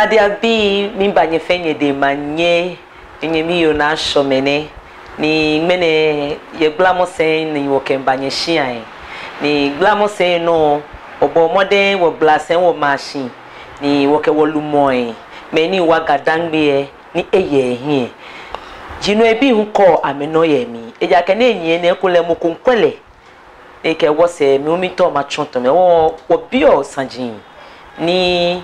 Abladia B mimba nyefenye de manye nyemi yo na shomene ni mene ye glamo sen ni wo kembanye shian ni glamo sen no obo mode wo blasen wo machine ni wo ke wolumoy meni waga dangbe ni eye hin jino ebi hu ko ameno ye mi eja ke na enyi na ekule mu kunkwele eke wo se mi omi to ma chonto me wo bio sanjin ni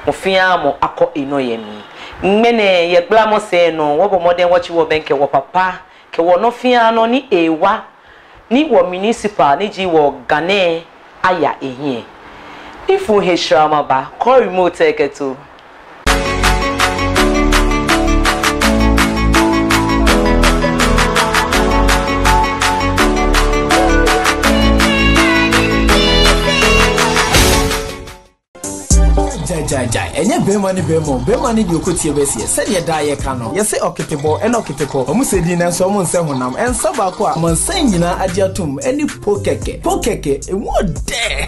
ofia mo akọ ino ye mi mmene ye glamo se no wo bo modern watch wo benke wo papa ke wo no fia no ni ewa ni wo municipal ni ji wo gane aya ehie ifu heshrama ba call remote eketo Jai enye bema ni di okotie besi se de da ye ka no ye se oketebo ena oketeko omu se di na so omu nse honam ensa ba ko a monsan nyina ade atom eni pokeke emu de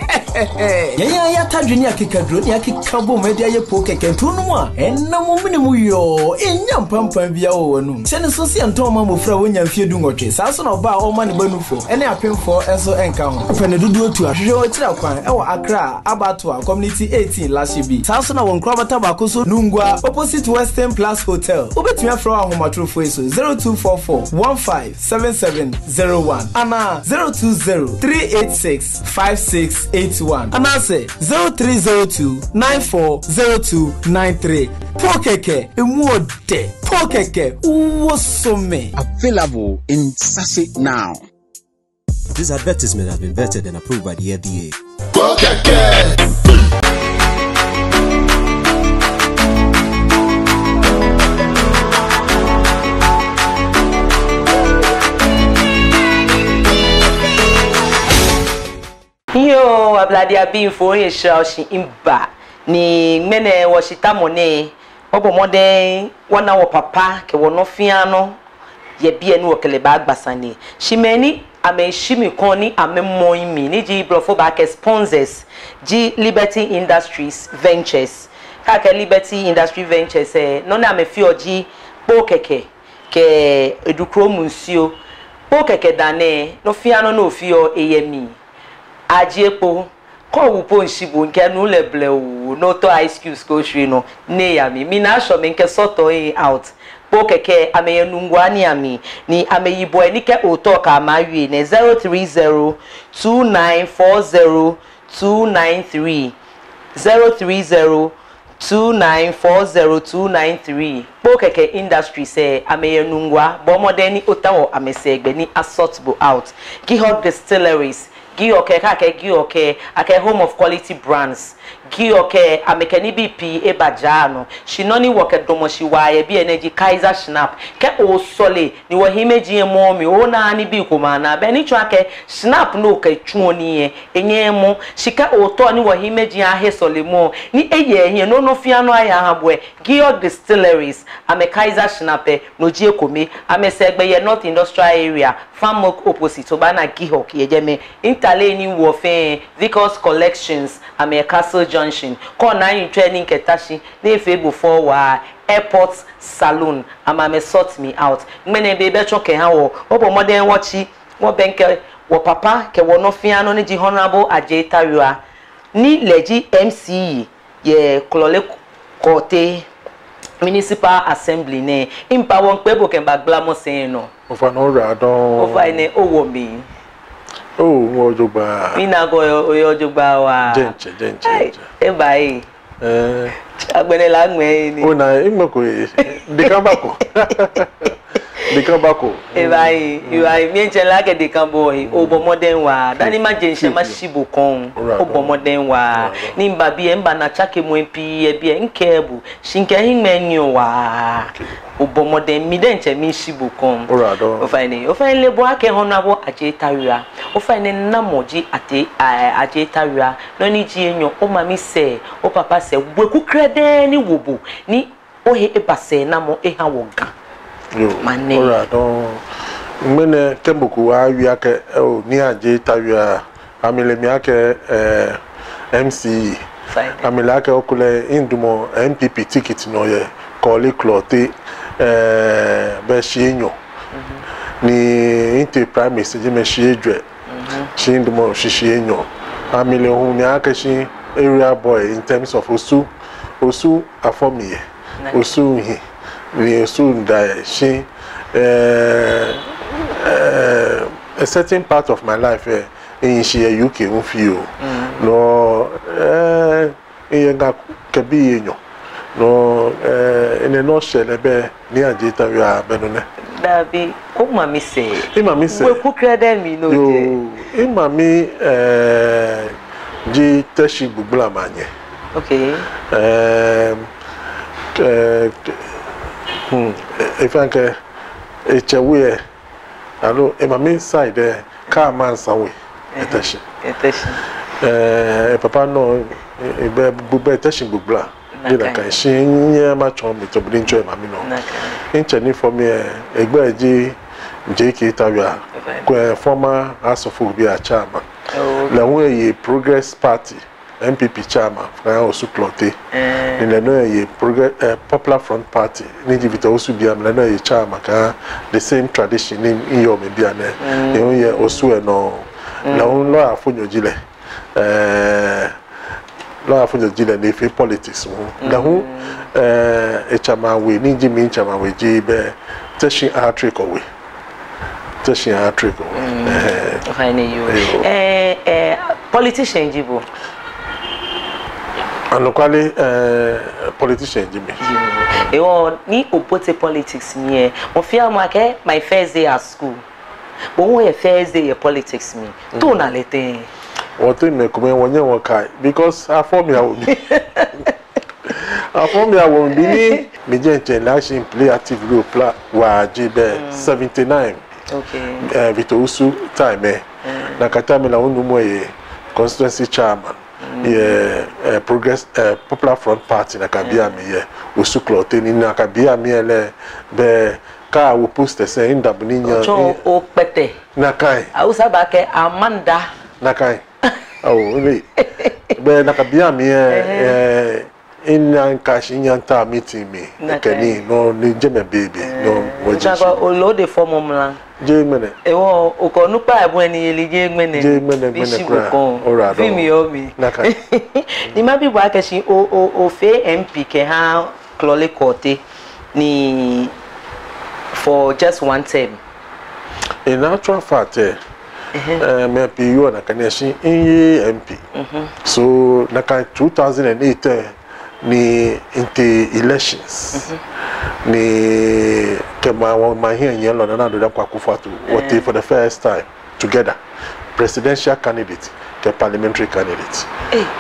ya tadwini akekadro ni akekabo mede aye pokeke ntunu mu a enna mu minimu yo enya mpampam bia wo wanu se ne so se nton ma mofra wonya mfie du ngotwe sa so na oba o ma ne banufo ene apemfo enso enka ho pene dudu otu ahwe o kira kwan e wo Accra Abato community 18 last bi Sanso na won kraba tabako so Nungwa opposite Western Plus Hotel. Obetumi afro ahomatro fo eso 0244157701 ana 0203865681 ana se 0302940293 Pokeke emuode Pokeke uwosome available in sachet now. This advertisement has been vetted and approved by the FDA. Pokeke Yo, Abladia B for a shoshi imba. Ni mene washita mone. Obo mode wana wa papa ke wono fiano. Ye bien wo kele bag basani. Shimeni ame shimi koni ame moimi. Ni ji blofo back sponsors. G Liberty Industries Ventures. Kake Liberty Industry Ventures none ame fio ji pokeke ke edukro munsio. Pokeke dane no fiano no fio eyemi. Ajiepo ko wupo nshibo nke nu leble wu no to ice cubes ko shwe no ne ya mi na sho me nke soto out pokeke ameye nungwa ni ami ni ameyi boy ni ke oto ka mawie ne 0302940293 0302940293 pokeke industry say ameye nungwa bo modern otawo amesegbe ni assortable out Gihog distilleries Gioke kake Gioke ake home of quality brands Gioke amekeni BP ebajano shinoni woke domoshi waye bi energy Kaiser Schnapp ke o sole ni wo himeji emomi o na ani bi komana be ni chwake Schnapp no ke twoni enyemo shika o to ni wo himeji ahe sole mo ni eye ehie no fiano aya habwe Giog distilleries ame Kaiser Schnapp no ji ekomi ame segbe ye North Industrial Area Farmok opposite obana Gihog yejeme Interlane Warfare Vickers Collections ame Castle Junction Kona in training ketashi nefe before wa airport saloon amame sort me out mene bebe choke ha wo obo modern watchi wo benke wo papa ke wo no fiano ni ji honorable Ajeta Yua ni leji MC ye Klole Kote Municipal Assembly ne impa won pe bo ke baglamo sen no over no radon over ne owo mi oh ojogba mina go ojogba wa jenche e bai agbene la nwe ni o na imoko dekambako e bai mi enche la ke dekambo obo modern wa dani ma jenche ma shibo kon obo modern wa ni mba bi mba na chake mo mpi e bi nkebu shinke hinmenyo wa obo modern mi denche mi shibo kon o fine lebo ake honabo Ajeta Yua o fine namoji ate Ajeta Yua no ni ji enyo o mami se o papa se gbeku krede ni wobo ni o he ebase namo e ha woga mane mene kemboku awia ke o ni Ajeta Yua amele mi ake MC amila ke okule indumo MPP ticket no ye kole clote be shinyo ni inte prime minister je me shiedwe shindumo shishienyo amile hu ni akashi area boy in terms of osu afomiye osu hi ni osu ndaye shi a certain part of my life in she UK unfio no yenga kabi yenyo no in a nutshell ebe ni ajita wi abenone dabi o mami say we ku krede mi no je mami ji teshi gbugla manye okay if I can echewe alo mami side car man sawe eteshi papa no ebe bube eteshi gbugla dina kan shin ma chon mi to brin joy mami no incheni for me egbe ji JK Tawia former House of Obia chairman la we Progress Party MPP chairman na osu clote in the no ye Progress Popular Front Party ni divita osu bia na no ye chairman ka the same tradition in your me bia na ye osu e no la un lo afunyo jile lo afunyo jile ni fi politics la hu chama we ni jimi chama we ji be teshin hat-trick away teshin hat-trick fine you politician jibo anokwale politician jimi ni opote politics ni mo fi am ake my first day at school but when your first day politics me to na lete what me come wonye won kai because I form ya obi I form ya won bi ni me je election play active role pla wa jibe 79 okay Vitosu time na kata me la onu mo ye constituency chairman Progress Popular Front Party na kabia me ye osu clote ni na kabia me ele be ka wo post say ndabuni nya o pete na kai ausa ba ke Amanda na kai really be na kabia me in cash in yanta meeting me keni no ni jeme baby no waji o lo de form omla je mene ewo o ko nu pa ebu eni yeli je mene kra ora do mi o mi na kai ni ma bi wa ke shi o fe MP ke ha klole kote ni for just one term in actual fact me PU na kaneshi in MP so na kai 2008 ni into elections ni kema wa here in yellow na do kwa kufatu what for the first time together presidential candidate the parliamentary candidate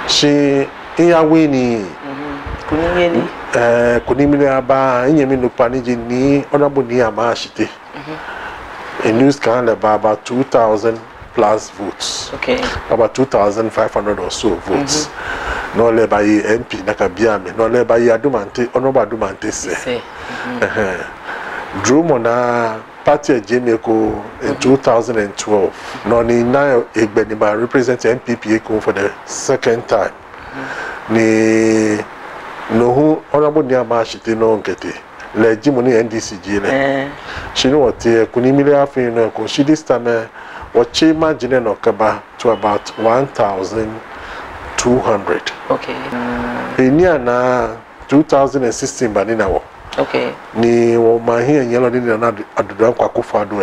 she iya wini kunimini aba nyemi no paniji ni honorable ni amashite a news can about 2000 plus votes okay about 2500 or so votes no le by MP na kabia me no le by adumante honorable adumante say Drumo na party Jemeko in 2012 no ni na Egbenima represent MPP for the second time ni no hu honorable ni amashite no nkete le jimoni NDC jile shino wote kunimile afi no ko shi this time what imagine no kaba to about 1200 okay enia na 2016 banina wo okay ni wo mahia nyelo ni na adudan kwa kufado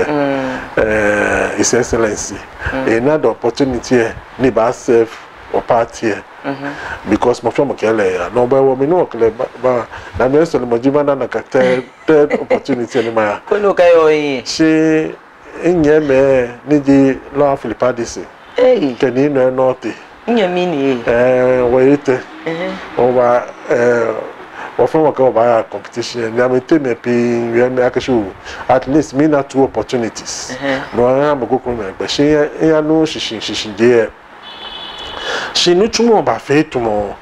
his excellency another opportunity ni ba serve or party because mo from kele no ba wo mi no kele ba na me so mo jiba na ka third opportunity ni ma ko no kayo yi she enye me ni di law Philippadisi keni no north nya mi ni wo ite o ba o from ka ba competition na me te me pi we me akashu at least me na two opportunities no am go ko me gba she ya no shishin je she no tumo ba fe tumo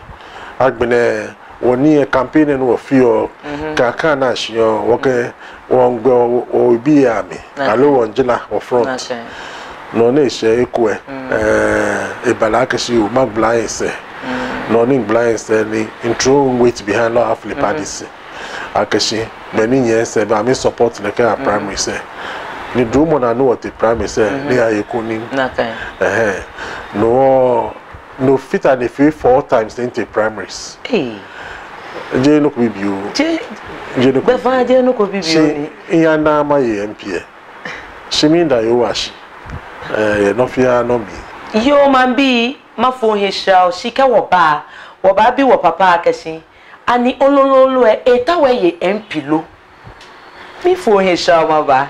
agbene woni e campaign no fio ka na shio woke wongwe obi ami alo wonjila wo front no na ise ekwe e balaka shi o magbla ise no ning blind say in throwing weight behind law of the parties akashi many years say ba me support the kind of primary say ni do mo na know what the primary say ni ayekuni no fit and if 4 times into primaries je no ko bibiu je no be fa je no ko bibiu ni ya na ma ye MP shimi da yo washi no fia no bi yo man bi ma fo he shao shika wo ba bi wo papa akashi ani olololo eta we ye MP lo mi fo he shao ma ba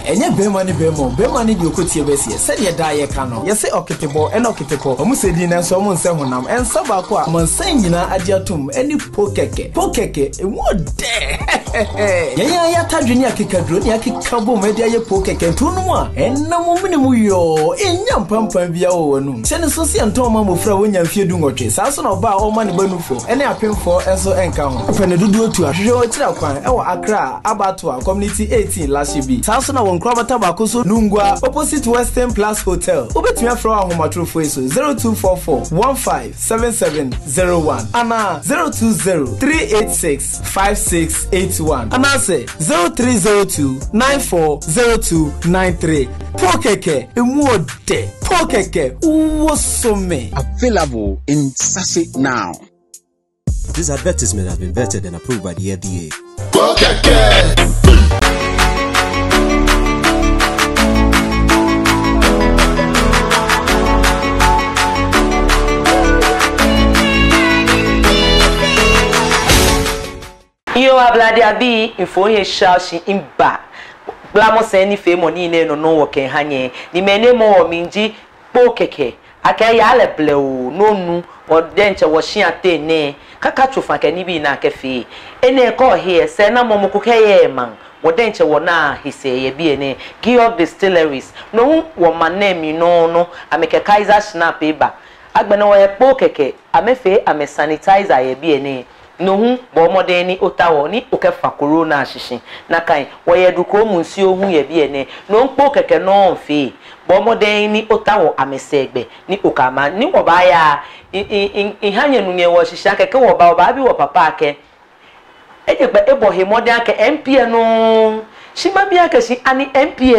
enye bema ni bi okotie besie se de da ye ka no ye se oketebo oketeko omu se di na so omu nse honam ensa ba ko a mansan nyina ade atom eni pokeke emu de ya tadwini akekadro ni akekabo media ye pokeke tunu a enam mu yo enya mpampam bia wo wanu se ne so se enton ma mofra wonya mfie du ngotwe sa so no ba o ma ne banufo ene apemfo enso enka ho pe ne dudu otu ahwehwe o tira kwan e wo Accra Abattoir Community 18 last year Sasuna won krabata bakoso Nungwa opposite Western Plus Hotel. Obetumi afro ahomatro foiso 0244157701 ana 0203865681 ana say 0302940293 Pokeke emuode Pokeke uwosome Available in Sase now. This advertisement has been vetted and approved by the FDA. Pokeke. Yo ablade abi info ye shashi imba blamo se ni fe money ne no wo ken hanye ni mene mo wo minji Pokeke aka ya le blew no nu wo denche wo hia te ne kaka chofa ka ni bi na kefi ene ko here se na mo ko keye man wo denche wo na hise ye bi ene Georg Distilleries no wo manemi no ameke Kaiser Snap eba agbena wo ye Pokeke amefe ame sanitizer ye bi ene no hu bo modeni otawo ni okefa corona ashishi na kan wo ye duko mu nsi ohun ye bi ene no Pokeke no mfe bo modeni otawo amesegbe ni okama ni wo ba ya ihanye nunye wo shisha keke wo ba bi wo papa ake ejegbe ebo he modern ake MP no shima bi ake shi ani MP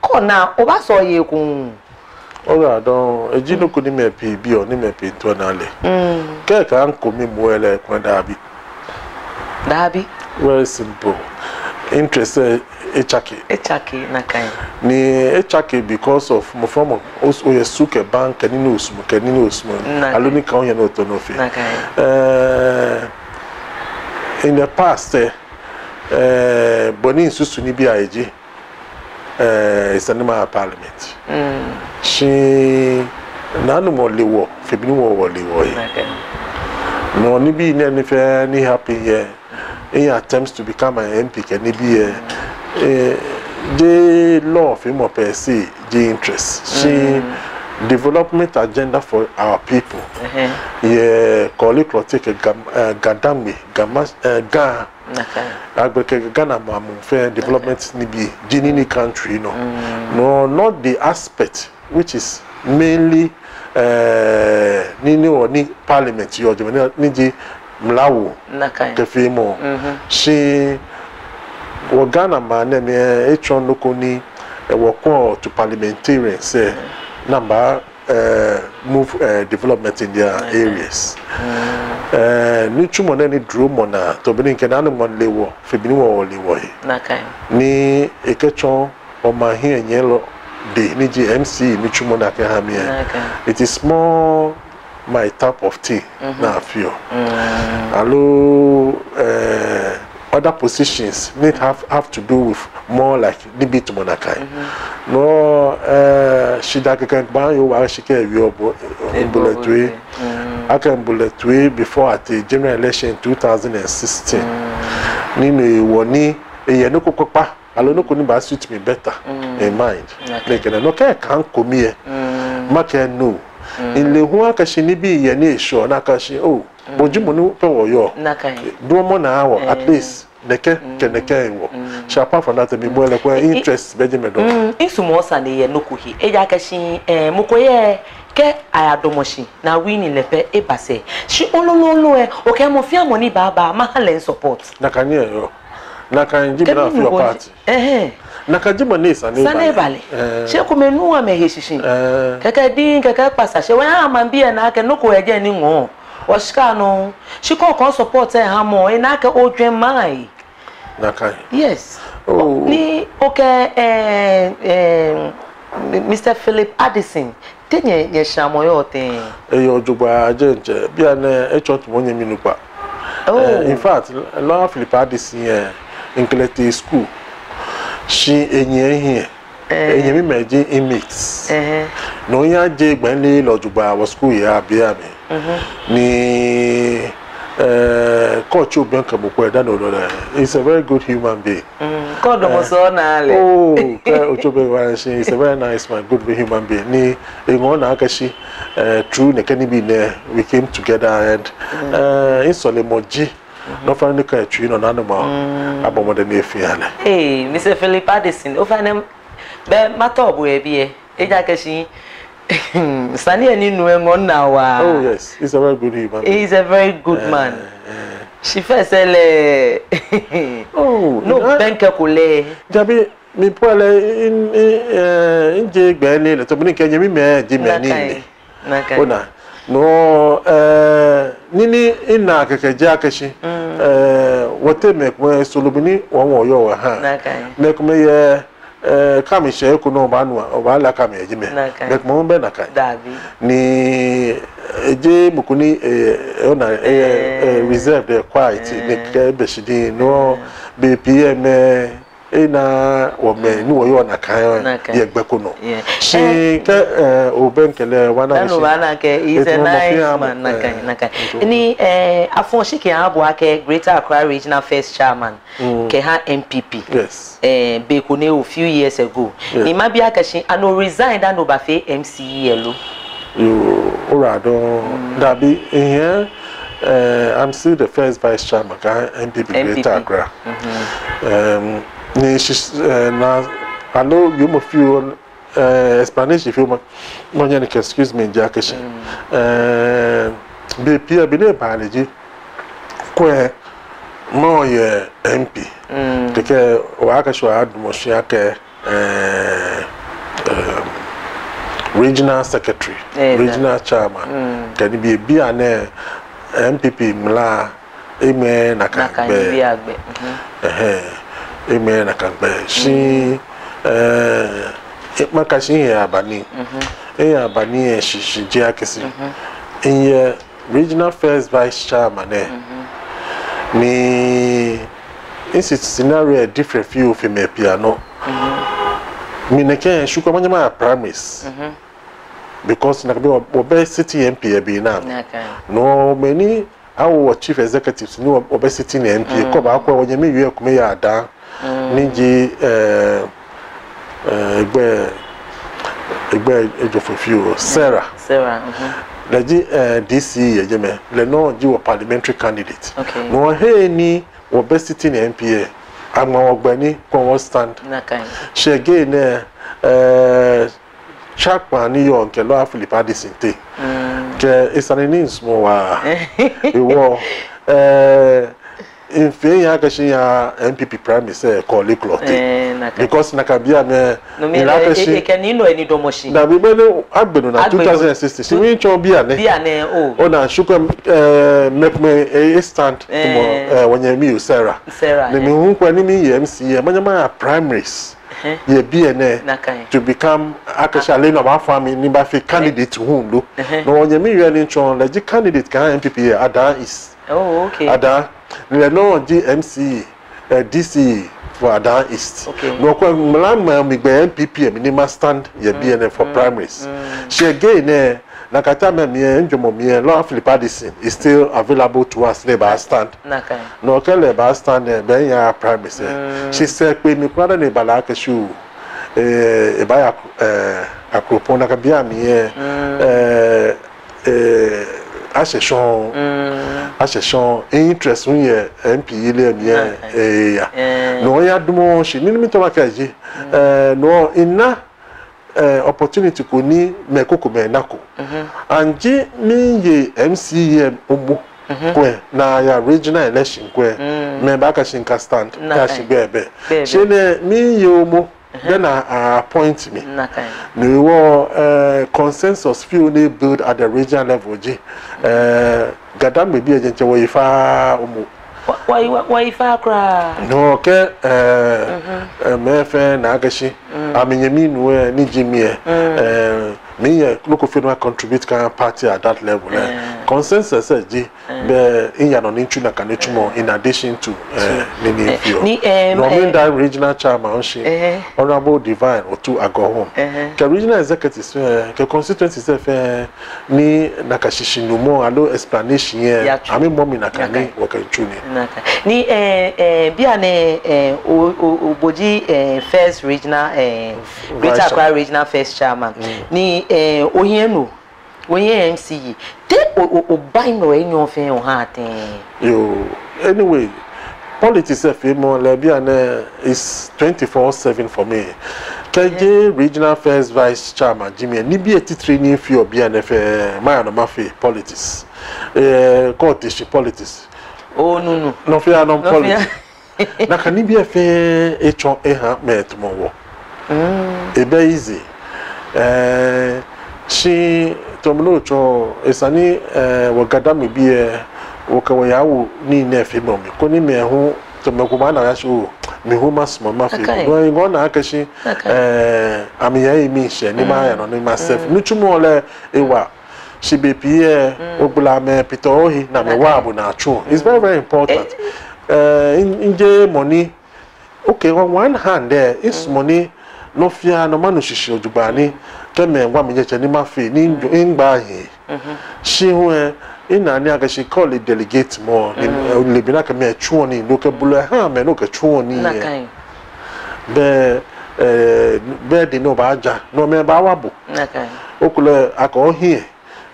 ko na oba so ye kun Ora don ejinu ko ni me pe bi o ni me pe to na le ke ka nko mi mu ele kwa dabi very simple interest echake na kai ni echake because of mo from o ye suke bank ni no usmu aloni ka onye no to no fi in the past boni susu ni bi aji it's animal parliament she nanu mo lewo febini wo lewo no ni bi ni fe ni happy here in attempts to become an MP can be the law of him per se the interest she development agenda for our people yeah call it take gadambe gamas ga Ghana development ni be Gini country no not the aspect which is mainly ni parliament yo ni mlawo kefimo she wo Ghana man me echon loko ni wo call to parliamentarians say number move development in their areas ni chumo na ni dromo na to be nke na no lewo febini wo lewo ni ekechon o ma hi enyelo de ni GMC ni chumo na ka ha me it is more my type of tea na feel allo other positions need have to do with more like Libit Monakai no shida kan ba yo wa shike wi obo bulletwe akan bulletwe before at the general election in 2016 ni me woni eye no kokopa allo no ko ni ba suit me better in mind like no kan komie make no in le ho ka shi ni bi ye na sure na ka shi oh bojumu no pe wo yo do mo na awo at least neke wo apart from that me mo le kwa interest Benjamin do insumo sa ne ye nokuhi eja ka shi mukoye ke ayadomoshi na wini lepe ebase shi olololo okay mo fia money baba ma halen support na kan yo na kan jibe na feel party na kan jibe ne sane bale she ko menu a me heshishin kaka din kaka pasa she wa amambia na ke noko eje ni ngo washika no she ko support ha mo na ka odwen mai na kan yes ni okay Mr. Philip Addison tenye ye shamoyo ten yo jugba ajenje bia na e church mo nyemi nupa in fact Laura Philip Addison in Keleti school she enye here enye mi meje inmates no ya je gbanle lo jugba wa school ya bia mi ni coach Obianka Mokweda no he's a very good human being God so na le Ochobe he's a very nice man, good human being ni engona akashi true ne kani bi ne we came together and in Solemoji no find the tree no animal abomo de efiale Mr. Philip Addison o find be matobo ebie eja kashi Sani ni nu engon na wa oh yes he's a very good human being. He's a very good man she first no bank kule jabi mi pole in je gbele le to mi kenye mi me je me ni ona no nini ina kekeje akashi wote me ko solubini won yo wa ha me ko me ye kami she ko no ba nu o ba la kami eji me me ko mo be na kai ni eje mukuni ona reserve the quiet me ke be shidi no bpm ina wo me ni wo yo na kai ye gbeko no she ke obenkele wana ke is a nice man na kai ni afon shiki abo ake Greater Accra Regional First Chairman ke ha MPP yes Bekune a few years ago ni mabia kashi ano resign that no ba fe MCELO you orado dabi here I'm still the first vice chairman MPP Greater Accra ni na I know you mo feel explanation if you mo excuse me jakashi BP abile baleji ko mo ye MP teke waka shwa admoshi ake regional secretary regional chairman can be an MPP mla eme nakambe eme nakambe shi makashi ya abani abani shi akesi in regional first vice chairman ni in scenario different few female piano me neke shuko manyama primaries because na be obesity MP be na no many our chief executives no obesity na MP ko ba kwa wonyame wie kuma ya ada niji egbe ejofofio Sarah leji DC yejeme le no ji parliamentary candidate no he ni obesity na MP ama ogbani kon stand she again Chakma ni yo nke Laura Philip Addison te ke isanini small wa ewo in fe ya kashi ya MPP prime say call clote because nakabia me ila kashi ekenino eni domoshi da bi bele agbenu na 2016 si wi chon bia ne o na shuka make me a stand mo wanya mi Sarah ne mi hu kwa ni mi MCA manyama primaries ye BNA to become actually no ba family ni ba fi candidate who do no wanya mi really chon le candidate kan MPP ada is okay ada le no GMC DC for Ada East no kwa mlama mi gbe MPP minimum stand ye BNA for primaries she again na kata me njomo me Laura Philip Addison is still available to us labor stand no ke labor stand ben ya primaries she said pe mi kwara ne bala ka shu e ba ya akropon na ka bia me Asheshon interest un ye MP ile mi ya no ya dumo shi ni mi to makaji no ina opportunity ko ni mekoko me nako anje mi ye MCM omo kwe na ya regional election kwe me ba ka shinka stand ya shi bebe shine mi ye omo then appoint me. We were consensus feel they build at the regional level. Gadam may be a gentle way far. Why far cry? No, okay. Mefe Nagashi. I mean, you mean where Nijimie. Me, local film contribute kind of party at that level. Consensus says, in Yanon Inchuna Kanichumo, in addition to Nini Fio. No mean that regional chairman, Honorable Divine, or two I go home. The regional executives, the constituency says, ni Nakashishi no more, allow explanation here. I mean, Mommy Nakani, working tune. Ni Biane Uboji first regional Greater Accra regional first chairman. Ni Ohienu Oye MCE te o buy no enyo fe o ha ten yo anyway politics Biane is 24/7 for me. KJ regional first vice chairman Jimmy ni bi training fi Biane fe my no mafe politics courtship politics oh no fi anon politics na kan ni bi fe echo ha metumo wo ebe easy she tomlocho esani wagada me bi wakawayawo ni na fe mo mi ko ni me ho tomekuma na ya sho me ho masma ma fe no ngo na akashi amiya emi she ni ma ya no ni myself nuchumo le ewa she be pie ogbula me pitohi na me wa abu na achu it's very important inje money okay on one hand there is money no fear no manu shishi ojubani keme ngwa menyeche ni mafi ni ngba hi shi hu ina ni aga shi call it delegate more ni lebina ka me chuo ni no ke bulu ha me no ke chuo ni be de no ba aja no me ba wabo okule aka hi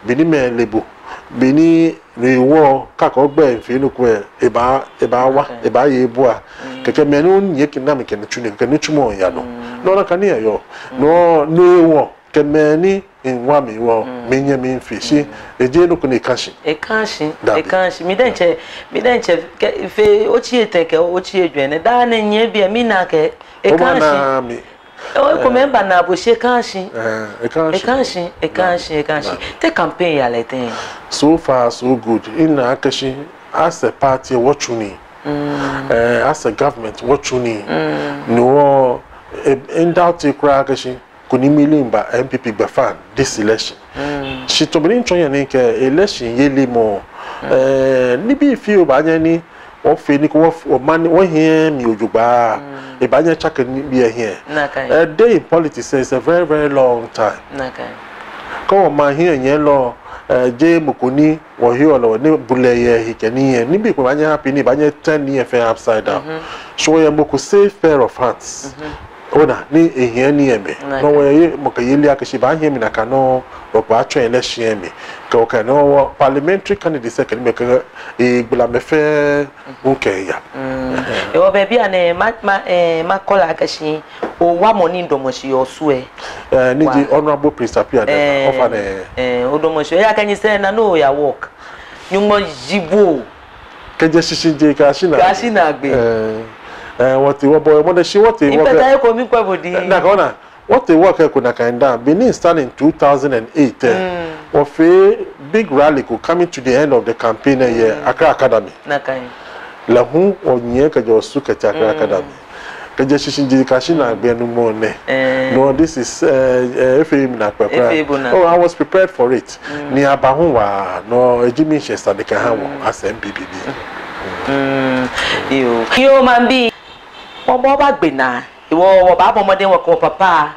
bini me lebo bini rewo kako gbe nfi nu ko eba ye bua keke me no nye kina me kene chune kene chumo ya no no na kani yo no wo kemeni inwa mi wo menye mi nfishi eje no ko ne kashi mi denche fe ochi eteke ochi edwene da na nye bia mi na ke e kashi o ko member na bo she kashi e kashi te campaign ya leten so far so good in akashi as a party what you need as a government what you need no in doubt kra akashi kuni milimba MPP Bafan this election she to bring chonya ni ke election yeli mo ni bi feel ba nya ni o fe ni ko o man o here mi ojugba e ba nya chaka ni bi here a day in politics is a very very long time ko ma here yen lo je mukuni wo here lo ni buleye hikeni ni bi ko ba nya happy ni ba nya 10 year fair upside down so ye moku save pair of hands ona ni ehia ni eme no we mokayeli akashi ba hia mi na kano okwa atwe election eme ka oka no parliamentary candidate second me ka igbula mefe unkeya e wo be bia na ma kola akashi o wa moni ndomoshi osue ni di honorable prince apia de ofa ne odomoshi ya kanyi se na no ya work nyumo jibo keje shishinje ka shina gbe what the boy what she what the work na kona what the work ko na kinda Benin started in 2008 of a big rally ko coming to the end of the campaign here Accra Academy na kai la hu onye ka jo su ka Accra Academy ka je shishinji ka shi na gbe nu mo ne no this is FM na kwakwa oh I was prepared for it ni abahu wa no ejimi shesta de ka ha wo as MPPB yo mambi obo ba gbe na iwo ba bomode wo ko papa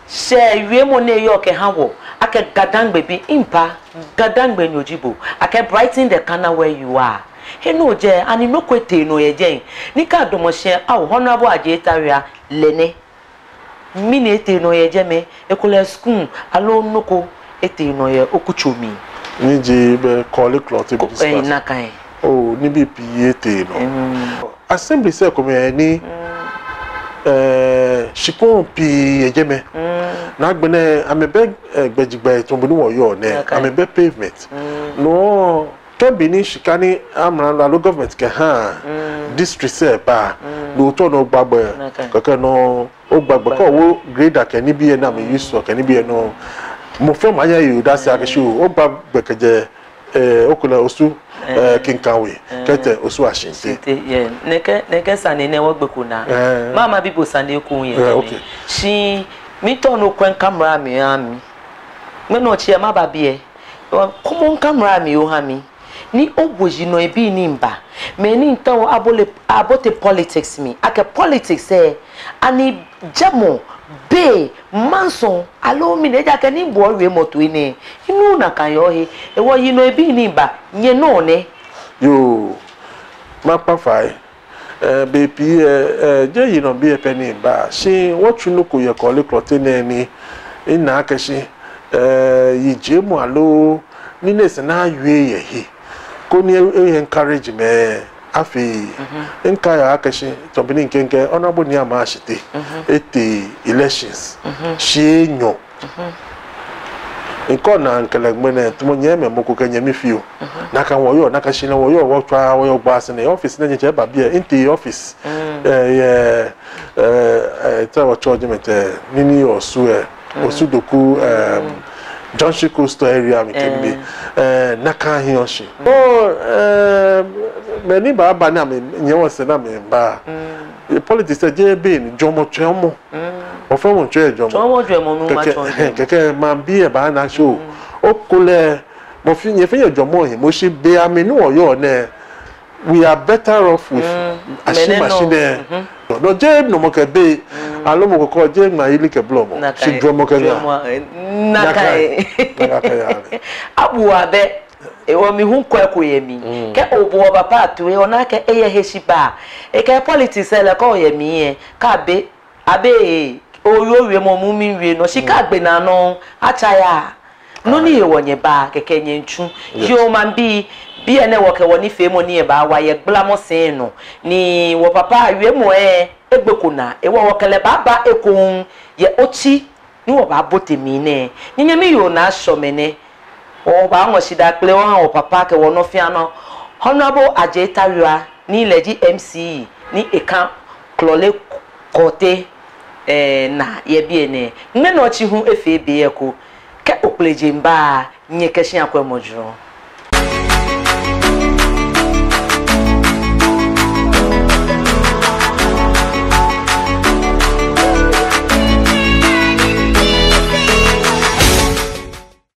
se iwe mo ne yo ke hawo ake gadangbe bi impa gadangbe nyojibo ake brighten the corner where you are he no je ani no kwete no ye je ni ka domoshe aw honorable ajetawia lene mini ete no ye je me ekole school alo noko ete no ye okuchomi ni je be call cloth be discuss na kan oh ni bi piete no assembly say ko me ni shikon pi ejeme na agbene amebe gbejigbe to bonu wo yo ne amebe pavement no can be ni shikani amran la government ke ha district say ba no to no gbagbe keke no o gbagbe ko wo grader ke ni bi e na me use ke ni bi e no mo fe ma ya you that say akesho o gbagbe keje okula osu kinkanwe kete osu ashinte neke sane ne wo gbeku na mama bibo sane ku yen shi mi to no kwen camera mi ami me no chi ma ba bie common camera mi o ha mi ni ogboji no ebi ni mba me ni ntan abote politics mi ake politics ani jamo be manson alo mi ne ja ke ni bo we moto ni inu na kan yo he e wo yi no ebi ni mba nye no ne yo mapa fai bepi je yi no bi e pe ni ba shi what you know ko ye ko le clothing ni ina akashi yi je mu alo ni ne se na yue ye he ko ni encourage me afi nka ya akashi to bi ni nkenke honorable ni ama ashite eti elections shi enyo nko na nkele gbene tumo nyeme moko kenye mi fio naka woyo naka shina woyo wo twa woyo gba se ne office na nje ba bia inti office tawa chargement nini osu doku John Shiko store area mi kenbi naka hioshi many ba na me nyewo se na me ba politics je be ni jomo chemo o fe mo che jomo nu ma chon keke ma bi e ba na show o kule mo fi ye fe jomo he mo shi be aminu oyo ne we are better off with machine no je no mo ke be alo mo ko je ma ili ke blomo shi jomo ke na kai abu abe ewo mi hu kweko ye mi ke obo papa atuwe ona ke eye heshiba e ke politics ele ko ye mi e ka be abe oyo we mo mu mi we no shika gbe na no acha ya no ni ye wonye ba keke nye nchu yo man bi ene wo ke woni fe mo ni e ba wa ye glamo sen no ni wo papa we mo egbekuna e wo kele baba ekun ye ochi ni wo ba botemi ne nyenye mi yo na shomene o ba won shida pele won o papa ke wono fiano honorable Ajetariwa ni leji MC ni ekan klole kote na ye bi ene me no chi hu efe be ye ko ke opleje mba nye keshi akwa mojo